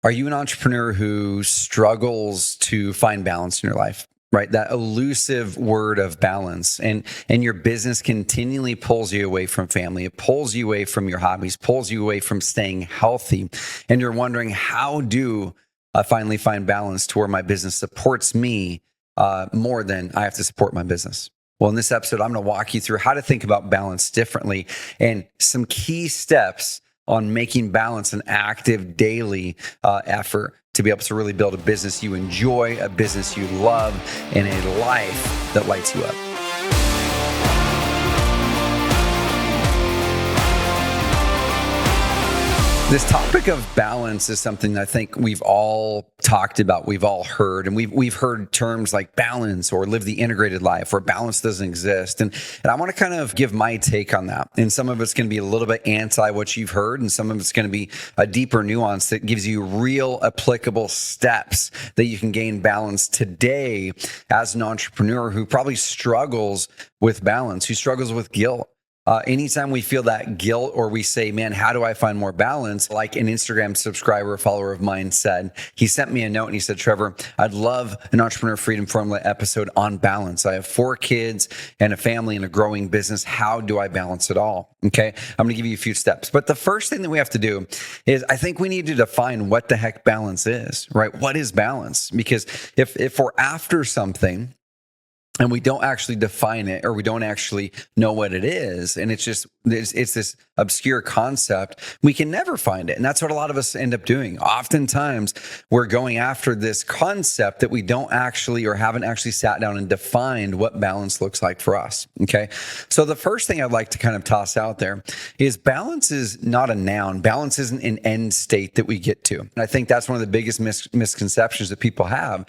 Are you an entrepreneur who struggles to find balance in your life? Right? That elusive word of balance, and your business continually pulls you away from family. It pulls you away from your hobbies, pulls you away from staying healthy. And you're wondering, how do I finally find balance to where my business supports me more than I have to support my business? Well, in this episode, I'm going to walk you through how to think about balance differently and some key steps on making balance an active daily effort to be able to really build a business you enjoy, a business you love, and a life that lights you up. This topic of balance is something that I think we've all talked about, we've all heard, and we've heard terms like balance or live the integrated life or balance doesn't exist. And I want to kind of give my take on that. And some of it's going to be a little bit anti what you've heard, and some of it's going to be a deeper nuance that gives you real applicable steps that you can gain balance today as an entrepreneur who probably struggles with balance, who struggles with guilt. Anytime we feel that guilt or we say, man, how do I find more balance? Like an Instagram subscriber, a follower of mine said, he sent me a note and he said, Trevor, I'd love an Entrepreneur Freedom Formula episode on balance. I have 4 kids and a family and a growing business. How do I balance it all? Okay, I'm going to give you a few steps. But the first thing that we have to do is I think we need to define what the heck balance is, right? What is balance? Because if we're after something, and we don't actually define it, or we don't actually know what it is, and it's this obscure concept, we can never find it. And that's what a lot of us end up doing. Oftentimes, we're going after this concept that we don't actually or haven't actually sat down and defined what balance looks like for us, okay? So the first thing I'd like to kind of toss out there is balance is not a noun. Balance isn't an end state that we get to. And I think that's one of the biggest misconceptions that people have,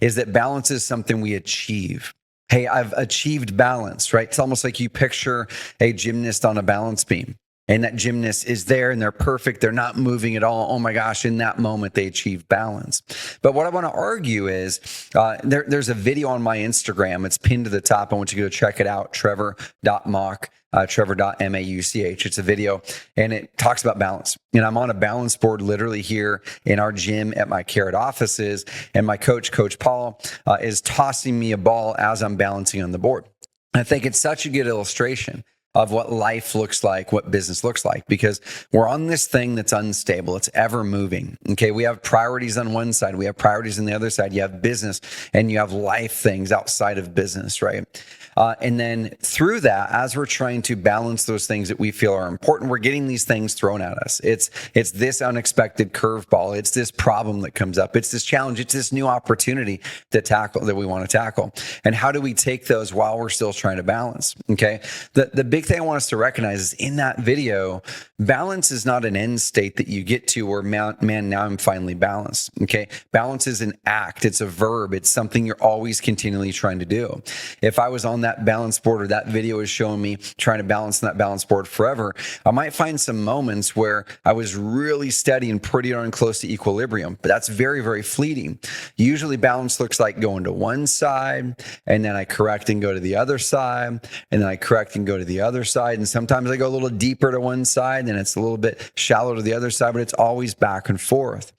is that balance is something we achieve. Hey, I've achieved balance, right? It's almost like you picture a gymnast on a balance beam, and that gymnast is there and they're perfect. They're not moving at all. Oh my gosh, in that moment, they achieve balance. But what I want to argue is there's a video on my Instagram. It's pinned to the top. I want you to go check it out, trevor.mauch. Trevor.mauch. It's a video and it talks about balance. And I'm on a balance board literally here in our gym at my Carrot offices. And my coach, Coach Paul, is tossing me a ball as I'm balancing on the board. I think it's such a good illustration of what life looks like, what business looks like, because we're on this thing that's unstable. It's ever moving. Okay. We have priorities on one side. We have priorities on the other side. You have business and you have life things outside of business, right? And then through that, as we're trying to balance those things that we feel are important, we're getting these things thrown at us. It's this unexpected curveball. It's this problem that comes up. It's this challenge. It's this new opportunity that we want to tackle. And how do we take those while we're still trying to balance? Okay. The big thing I want us to recognize is in that video, balance is not an end state that you get to where, man, now I'm finally balanced. Okay. Balance is an act. It's a verb. It's something you're always continually trying to do. If I was on that balance board, or that video is showing me trying to balance on that balance board forever, I might find some moments where I was really steady and pretty darn close to equilibrium, but that's very, very fleeting. Usually balance looks like going to one side and then I correct and go to the other side, and then I correct and go to the other side. And sometimes I go a little deeper to one side, then it's a little bit shallow to the other side, but it's always back and forth.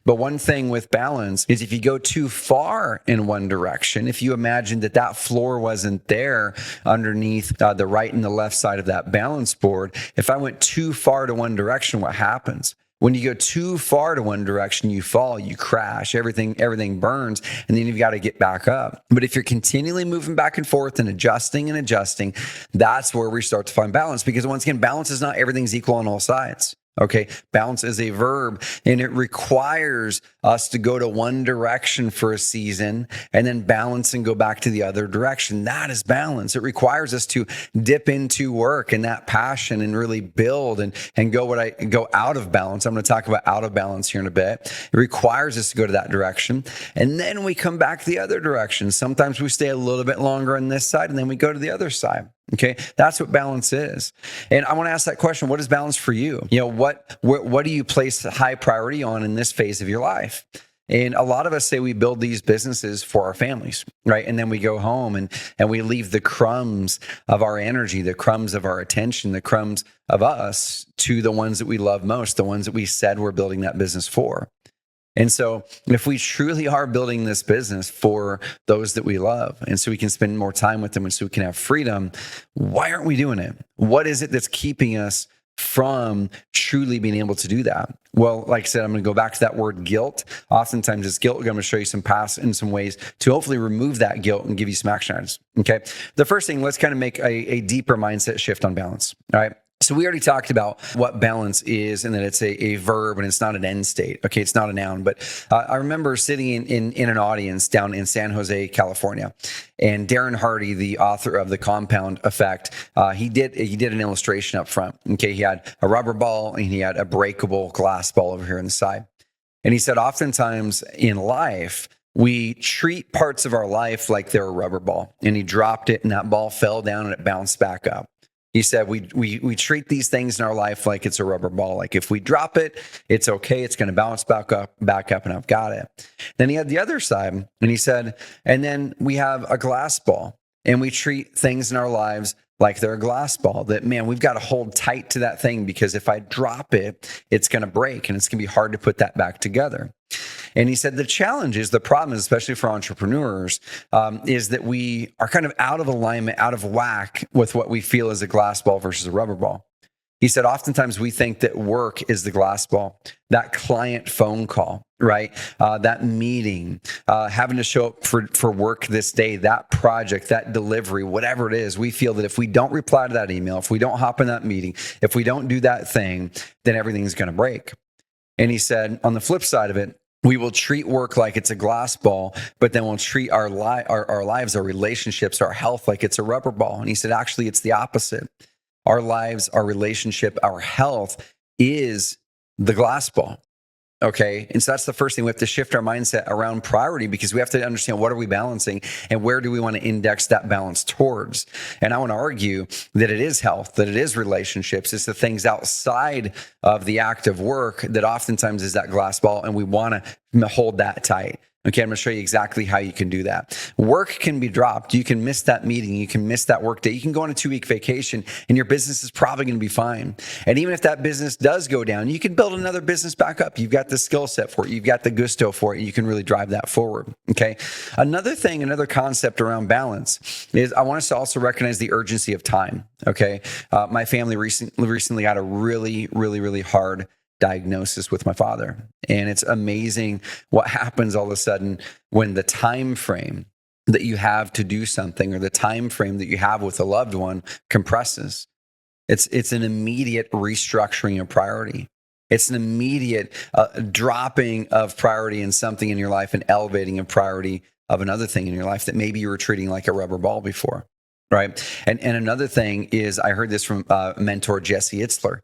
But one thing with balance is if you go too far in one direction, if you imagine that floor wasn't there underneath the right and the left side of that balance board, if I went too far to one direction, what happens? When you go too far to one direction, you fall, you crash, everything burns, and then you've got to get back up. But if you're continually moving back and forth and adjusting, that's where we start to find balance. Because once again, balance is not everything's equal on all sides. Okay, balance is a verb, and it requires us to go to one direction for a season and then balance and go back to the other direction. That is balance. It requires us to dip into work and that passion and really build and go out of balance. I'm going to talk about out of balance here in a bit. It requires us to go to that direction, and then we come back the other direction. Sometimes we stay a little bit longer on this side, and then we go to the other side. Okay, that's what balance is. And I want to ask that question: what is balance for you? You know, what do you place high priority on in this phase of your life? And a lot of us say we build these businesses for our families, right? And then we go home and we leave the crumbs of our energy, the crumbs of our attention, the crumbs of us to the ones that we love most, the ones that we said we're building that business for. And so if we truly are building this business for those that we love, and so we can spend more time with them and so we can have freedom, why aren't we doing it? What is it that's keeping us from truly being able to do that? Well, like I said, I'm going to go back to that word guilt. Oftentimes it's guilt. I'm going to show you some paths and some ways to hopefully remove that guilt and give you some action items. Okay. The first thing, let's kind of make a deeper mindset shift on balance. All right. So we already talked about what balance is and that it's a verb and it's not an end state. Okay, it's not a noun. But I remember sitting in an audience down in San Jose, California, and Darren Hardy, the author of The Compound Effect, he did an illustration up front. Okay, he had a rubber ball and he had a breakable glass ball over here on the side. And he said, oftentimes in life, we treat parts of our life like they're a rubber ball. And he dropped it and that ball fell down and it bounced back up. He said, we treat these things in our life like it's a rubber ball. Like if we drop it, it's okay. It's going to bounce back up, and I've got it. Then he had the other side and he said, and then we have a glass ball and we treat things in our lives like they're a glass ball that, man, we've got to hold tight to that thing because if I drop it, it's going to break and it's going to be hard to put that back together. And he said the challenge is, the problem is, especially for entrepreneurs, is that we are kind of out of alignment, out of whack with what we feel is a glass ball versus a rubber ball. He said, oftentimes we think that work is the glass ball, that client phone call, right? That meeting, having to show up for work this day, that project, that delivery, whatever it is, we feel that if we don't reply to that email, if we don't hop in that meeting, if we don't do that thing, then everything's going to break. And he said, on the flip side of it, we will treat work like it's a glass ball, but then we'll treat our lives, our relationships, our health like it's a rubber ball. And he said, actually, it's the opposite. Our lives, our relationship, our health is the glass ball. Okay. And so that's the first thing. We have to shift our mindset around priority because we have to understand what are we balancing and where do we want to index that balance towards. And I want to argue that it is health, that it is relationships. It's the things outside of the act of work that oftentimes is that glass ball. And we want to hold that tight. Okay, I'm going to show you exactly how you can do that. Work can be dropped. You can miss that meeting. You can miss that work day. You can go on a 2-week vacation and your business is probably going to be fine. And even if that business does go down, you can build another business back up. You've got the skill set for it. You've got the gusto for it. You can really drive that forward. Okay. Another concept around balance is I want us to also recognize the urgency of time. Okay. My family recently got a really hard diagnosis with my father. And it's amazing what happens all of a sudden when the time frame that you have to do something or the time frame that you have with a loved one compresses. It's an immediate restructuring of priority. It's an immediate dropping of priority in something in your life and elevating of priority of another thing in your life that maybe you were treating like a rubber ball before, right? And another thing is, I heard this from mentor Jesse Itzler.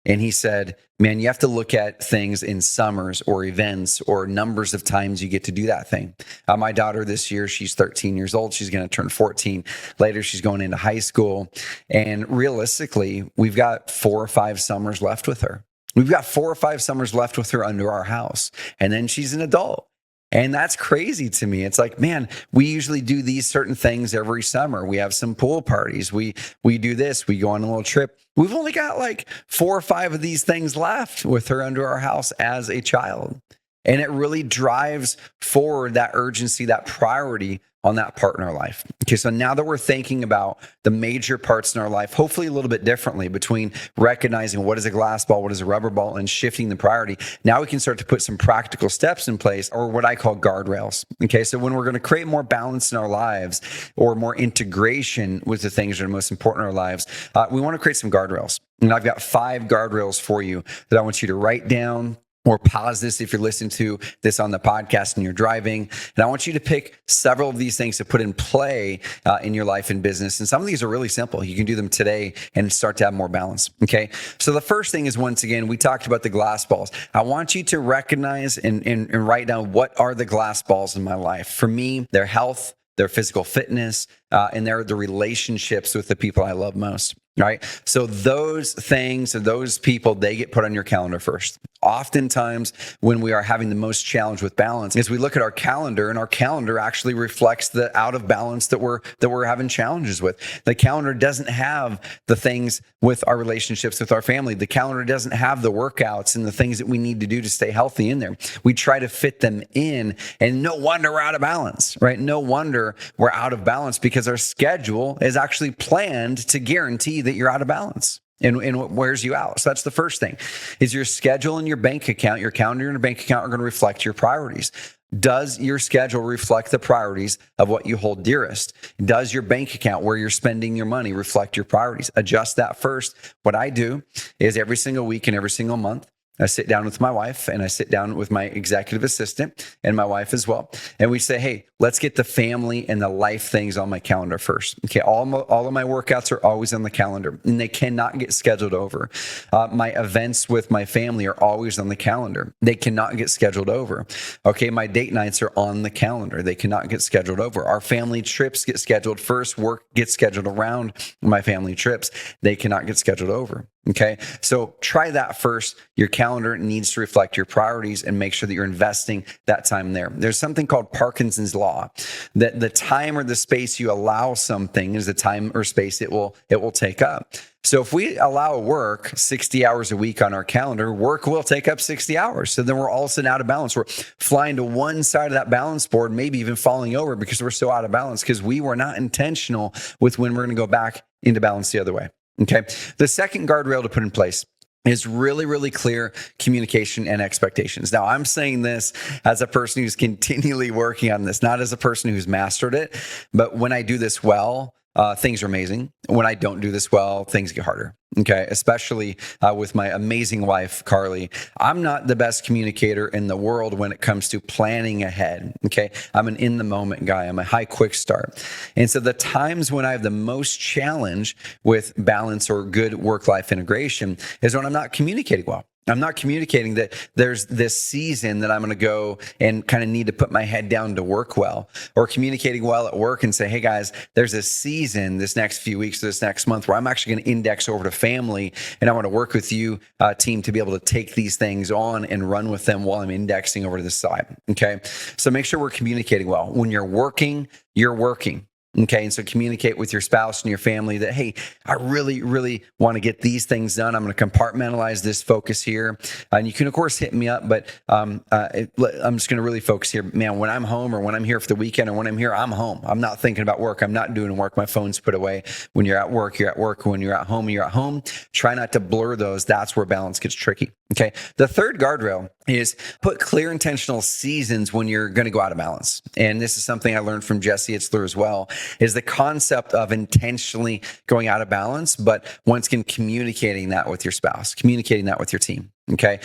And he said, man, you have to look at things in summers or events or numbers of times you get to do that thing. My daughter this year, she's 13 years old. She's going to turn 14. Later, she's going into high school. And realistically, we've got 4 or 5 summers left with her. We've got 4 or 5 summers left with her under our house. And then she's an adult. And that's crazy to me. It's like, man, we usually do these certain things every summer. We have some pool parties. We do this. We go on a little trip. We've only got like 4 or 5 of these things left with her under our house as a child. And it really drives forward that urgency, that priority on that part in our life. Okay, so now that we're thinking about the major parts in our life, hopefully a little bit differently between recognizing what is a glass ball, what is a rubber ball, and shifting the priority, now we can start to put some practical steps in place, or what I call guardrails. Okay, so when we're going to create more balance in our lives or more integration with the things that are most important in our lives, we want to create some guardrails. And I've got 5 guardrails for you that I want you to write down, or pause this if you're listening to this on the podcast and you're driving. And I want you to pick several of these things to put in play in your life and business. And some of these are really simple. You can do them today and start to have more balance. Okay. So the first thing is, once again, we talked about the glass balls. I want you to recognize and write down, what are the glass balls in my life? For me, their health, their physical fitness, and they're the relationships with the people I love most. Right. So those things and those people, they get put on your calendar first. Oftentimes, when we are having the most challenge with balance, is we look at our calendar, and our calendar actually reflects the out of balance that we're having challenges with. The calendar doesn't have the things with our relationships with our family. The calendar doesn't have the workouts and the things that we need to do to stay healthy in there. We try to fit them in, and no wonder we're out of balance, right? No wonder we're out of balance because our schedule is actually planned to guarantee that you're out of balance. And what wears you out. So that's the first thing, is your schedule and your bank account, your calendar and your bank account are going to reflect your priorities. Does your schedule reflect the priorities of what you hold dearest? Does your bank account, where you're spending your money, reflect your priorities? Adjust that first. What I do is every single week and every single month, I sit down with my wife, and I sit down with my executive assistant and my wife as well. And we say, hey, let's get the family and the life things on my calendar first. Okay, all of my workouts are always on the calendar, and they cannot get scheduled over. My events with my family are always on the calendar. They cannot get scheduled over. Okay, my date nights are on the calendar. They cannot get scheduled over. Our family trips get scheduled first. Work gets scheduled around my family trips. They cannot get scheduled over. Okay, so try that first. Your calendar needs to reflect your priorities, and make sure that you're investing that time there. There's something called Parkinson's law, that the time or the space you allow something is the time or space it will take up. So if we allow work 60 hours a week on our calendar, work will take up 60 hours. So then we're all of a sudden out of balance. We're flying to one side of that balance board, maybe even falling over because we're so out of balance because we were not intentional with when we're going to go back into balance the other way. Okay. The second guardrail to put in place is really, really clear communication and expectations. Now, I'm saying this as a person who's continually working on this, not as a person who's mastered it, but when I do this well, things are amazing. When I don't do this well, things get harder. Okay. Especially with my amazing wife, Carly. I'm not the best communicator in the world when it comes to planning ahead. Okay. I'm an in the moment guy. I'm a high quick start. And so the times when I have the most challenge with balance or good work-life integration is when I'm not communicating well. I'm not communicating that there's this season that I'm going to go and kind of need to put my head down to work well, or communicating well at work and say, hey guys, there's a season this next few weeks, this next month where I'm actually going to index over to family, and I want to work with you, team, to be able to take these things on and run with them while I'm indexing over to the side. Okay. So make sure we're communicating well. When you're working, you're working. Okay. And so communicate with your spouse and your family that, hey, I really, really want to get these things done. I'm going to compartmentalize this focus here. And you can, of course, hit me up, but I'm just going to really focus here. Man, when I'm home or when I'm here for the weekend or when I'm here, I'm home. I'm not thinking about work. I'm not doing work. My phone's put away. When you're at work, you're at work. When you're at home, you're at home. Try not to blur those. That's where balance gets tricky. Okay. The third guardrail is put clear intentional seasons when you're going to go out of balance. And this is something I learned from Jesse Itzler as well, is the concept of intentionally going out of balance, but once again, communicating that with your spouse, communicating that with your team. Okay.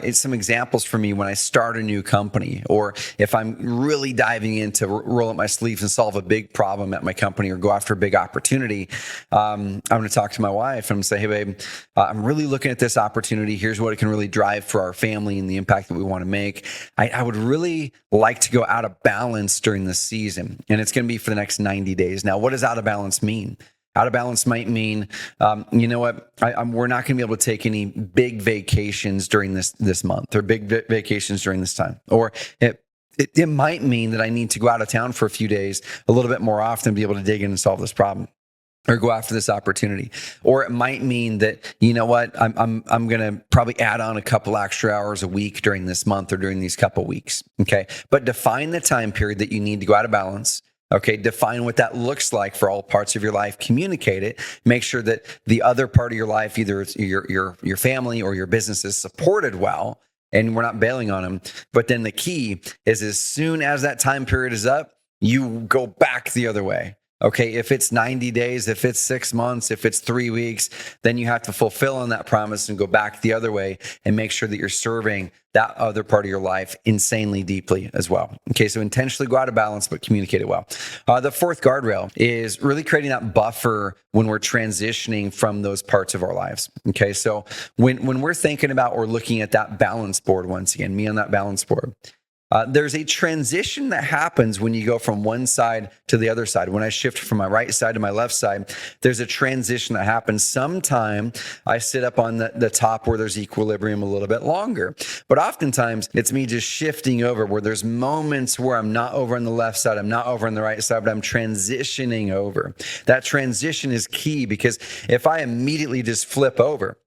It's some examples for me when I start a new company, or if I'm really diving into roll up my sleeves and solve a big problem at my company or go after a big opportunity. I'm going to talk to my wife and I'm going to say, hey, babe, I'm really looking at this opportunity. Here's what it can really drive for our family and the impact that we want to make. I would really like to go out of balance during this season. And it's going to be for the next 90 days. Now, what does out of balance mean? Out of balance might mean, you know what, we're not going to be able to take any big vacations during this month, or big vacations during this time. Or it might mean that I need to go out of town for a few days a little bit more often to be able to dig in and solve this problem, or go after this opportunity. Or it might mean that, you know what, I'm going to probably add on a couple extra hours a week during this month or during these couple weeks. Okay. But define the time period that you need to go out of balance. Okay, define what that looks like for all parts of your life. Communicate it. Make sure that the other part of your life, either it's your family or your business, is supported well, and we're not bailing on them. But then the key is, as soon as that time period is up, you go back the other way. Okay, if it's 90 days, if it's 6 months, if it's 3 weeks, then you have to fulfill on that promise and go back the other way and make sure that you're serving that other part of your life insanely deeply as well. Okay, so intentionally go out of balance, but communicate it well. The fourth guardrail is really creating that buffer when we're transitioning from those parts of our lives. Okay, so when we're thinking about or looking at that balance board, once again, me on that balance board, There's a transition that happens when you go from one side to the other side. When I shift from my right side to my left side, there's a transition that happens. Sometime I sit up on the top where there's equilibrium a little bit longer. But oftentimes it's me just shifting over where there's moments where I'm not over on the left side, I'm not over on the right side, but I'm transitioning over. That transition is key because if I immediately just flip over,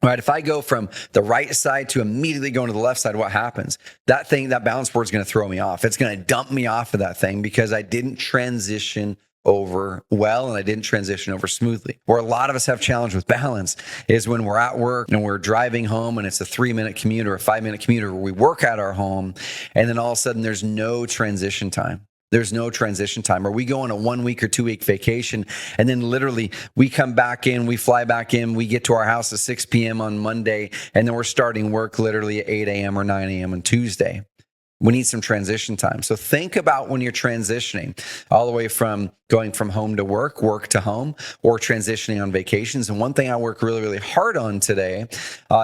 right, if I go from the right side to immediately going to the left side, what happens? That balance board is going to throw me off. It's going to dump me off of that thing because I didn't transition over well and I didn't transition over smoothly. Where a lot of us have challenge with balance is when we're at work and we're driving home and it's a 3-minute commute or a 5-minute commute, where we work at our home and then all of a sudden there's no transition time. There's no transition time. Or we go on a 1 week or 2 week vacation and then literally we come back in, we fly back in, we get to our house at 6 p.m. on Monday, and then we're starting work literally at 8 a.m. or 9 a.m. on Tuesday. We need some transition time. So think about when you're transitioning all the way from going from home to work, work to home, or transitioning on vacations. And one thing I work really, really hard on today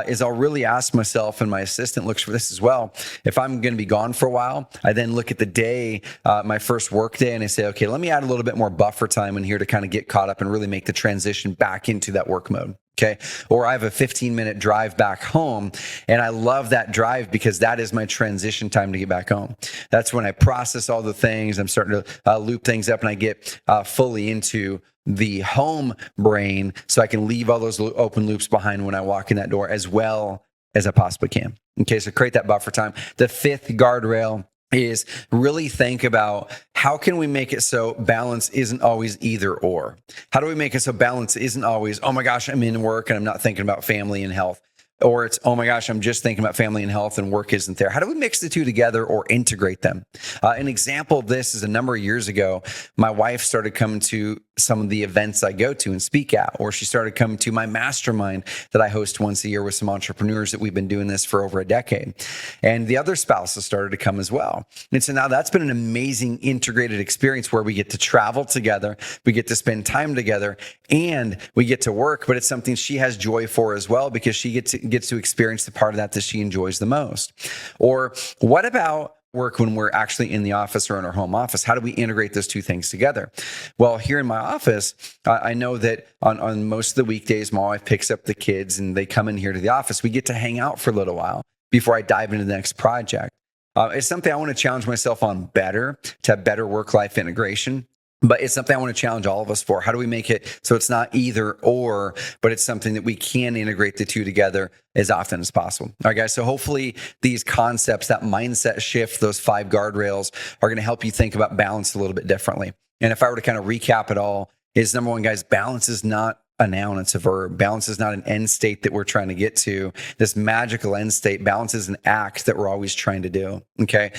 is I'll really ask myself, and my assistant looks for this as well. If I'm going to be gone for a while, I then look at the day, my first work day, and I say, okay, let me add a little bit more buffer time in here to kind of get caught up and really make the transition back into that work mode. Okay. Or I have a 15-minute drive back home, and I love that drive because that is my transition time to get back home. That's when I process all the things. I'm starting to loop things up, and I get fully into the home brain so I can leave all those open loops behind when I walk in that door as well as I possibly can. Okay. So create that buffer time. The fifth guardrail is really think about how can we make it so balance isn't always either or? How do we make it so balance isn't always, oh my gosh, I'm in work and I'm not thinking about family and health? Or it's, oh my gosh, I'm just thinking about family and health and work isn't there. How do we mix the two together or integrate them? An example of this is a number of years ago, my wife started coming to some of the events I go to and speak at, or she started coming to my mastermind that I host once a year with some entrepreneurs that we've been doing this for over a decade. And the other spouses started to come as well. And so now that's been an amazing integrated experience where we get to travel together, we get to spend time together, and we get to work, but it's something she has joy for as well because she gets to experience the part of that she enjoys the most. Or what about work when we're actually in the office or in our home office? How do we integrate those two things together? Well, here in my office, I know that on most of the weekdays, my wife picks up the kids and they come in here to the office. We get to hang out for a little while before I dive into the next project. It's something I want to challenge myself on better, to have better work-life integration. But it's something I want to challenge all of us for. How do we make it so it's not either or, but it's something that we can integrate the two together as often as possible? All right, guys. So hopefully these concepts, that mindset shift, those 5 guardrails are going to help you think about balance a little bit differently. And if I were to kind of recap it all, is number one, guys, balance is not a noun, it's a verb. Balance is not an end state that we're trying to get to, this magical end state. Balance is an act that we're always trying to do. Okay.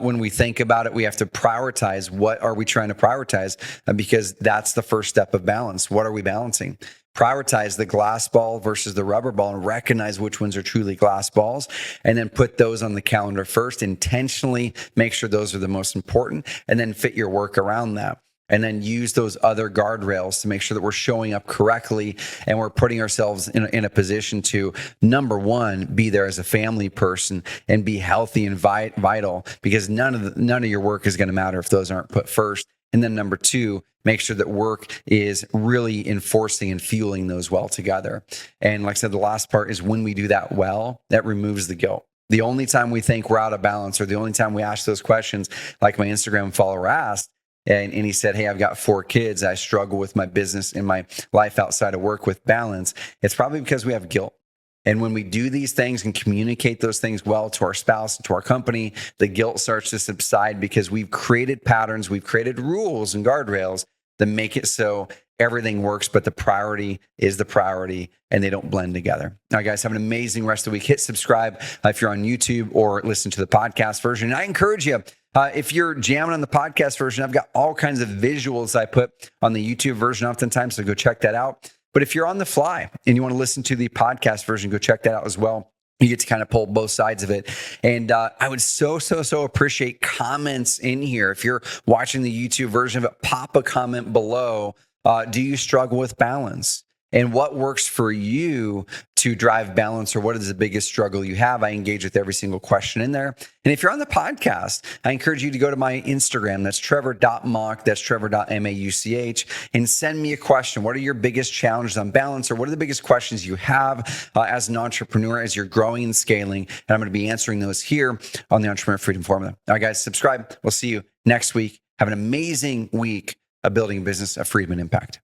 When we think about it, we have to prioritize. What are we trying to prioritize? Because that's the first step of balance. What are we balancing? Prioritize the glass ball versus the rubber ball and recognize which ones are truly glass balls, and then put those on the calendar first. Intentionally make sure those are the most important, and then fit your work around that. And then use those other guardrails to make sure that we're showing up correctly and we're putting ourselves in a position to, number one, be there as a family person and be healthy and vital, because none of your work is going to matter if those aren't put first. And then number two, make sure that work is really enforcing and fueling those well together. And like I said, the last part is when we do that well, that removes the guilt. The only time we think we're out of balance, or the only time we ask those questions, like my Instagram follower asked, and he said, hey, I've got 4 kids. I struggle with my business and my life outside of work with balance. It's probably because we have guilt. And when we do these things and communicate those things well to our spouse and to our company, the guilt starts to subside because we've created patterns, we've created rules and guardrails that make it so everything works, but the priority is the priority and they don't blend together. All right, guys, have an amazing rest of the week. Hit subscribe if you're on YouTube or listen to the podcast version. And I encourage you, if you're jamming on the podcast version, I've got all kinds of visuals I put on the YouTube version oftentimes, so go check that out. But if you're on the fly and you want to listen to the podcast version, go check that out as well. You get to kind of pull both sides of it. And I would so appreciate comments in here. If you're watching the YouTube version of it, pop a comment below. Do you struggle with balance? and what works for you to drive balance, or what is the biggest struggle you have. I engage with every single question in there. And if you're on the podcast, I encourage you to go to my Instagram. That's trevor.mauch. That's trevor.mauch, and send me a question. What are your biggest challenges on balance, or what are the biggest questions you have as an entrepreneur as you're growing and scaling? And I'm going to be answering those here on the Entrepreneur Freedom Formula. All right, guys, subscribe. We'll see you next week. Have an amazing week of building a business of freedom and impact.